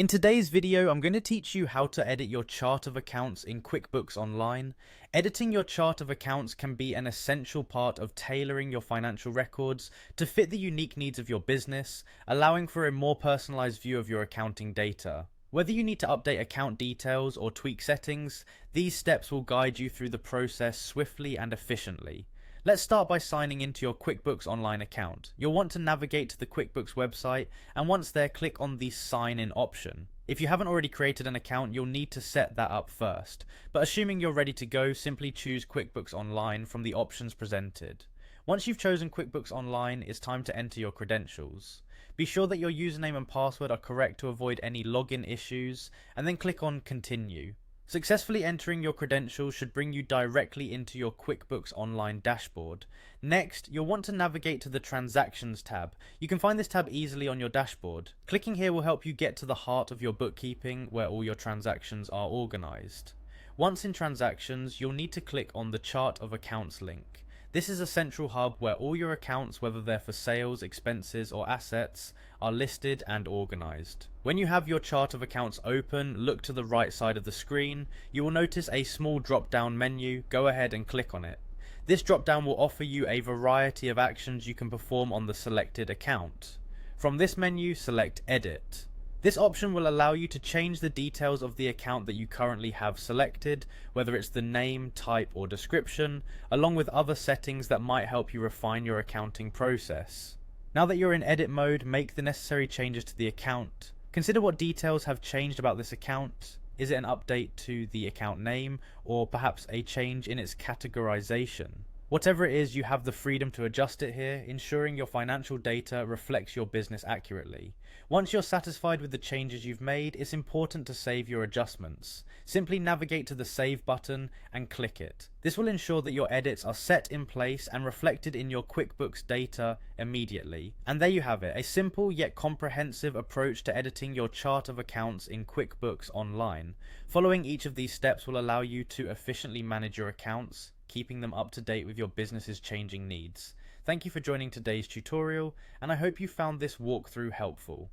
In today's video, I'm going to teach you how to edit your chart of accounts in QuickBooks Online. Editing your chart of accounts can be an essential part of tailoring your financial records to fit the unique needs of your business, allowing for a more personalized view of your accounting data. Whether you need to update account details or tweak settings, these steps will guide you through the process swiftly and efficiently. Let's start by signing into your QuickBooks Online account. You'll want to navigate to the QuickBooks website, and once there, click on the Sign In option. If you haven't already created an account, you'll need to set that up first. But assuming you're ready to go, simply choose QuickBooks Online from the options presented. Once you've chosen QuickBooks Online, it's time to enter your credentials. Be sure that your username and password are correct to avoid any login issues, and then click on Continue. Successfully entering your credentials should bring you directly into your QuickBooks Online dashboard. Next, you'll want to navigate to the Transactions tab. You can find this tab easily on your dashboard. Clicking here will help you get to the heart of your bookkeeping, where all your transactions are organized. Once in Transactions, you'll need to click on the Chart of Accounts link. This is a central hub where all your accounts, whether they're for sales, expenses, or assets, are listed and organized. When you have your chart of accounts open, look to the right side of the screen. You will notice a small drop-down menu. Go ahead and click on it. This drop-down will offer you a variety of actions you can perform on the selected account. From this menu, select Edit. This option will allow you to change the details of the account that you currently have selected, whether it's the name, type, or description, along with other settings that might help you refine your accounting process. Now that you're in edit mode, make the necessary changes to the account. Consider what details have changed about this account. Is it an update to the account name, or perhaps a change in its categorization? Whatever it is, you have the freedom to adjust it here, ensuring your financial data reflects your business accurately. Once you're satisfied with the changes you've made, it's important to save your adjustments. Simply navigate to the Save button and click it. This will ensure that your edits are set in place and reflected in your QuickBooks data immediately. And there you have it, a simple yet comprehensive approach to editing your chart of accounts in QuickBooks Online. Following each of these steps will allow you to efficiently manage your accounts, keeping them up to date with your business's changing needs. Thank you for joining today's tutorial, and I hope you found this walkthrough helpful.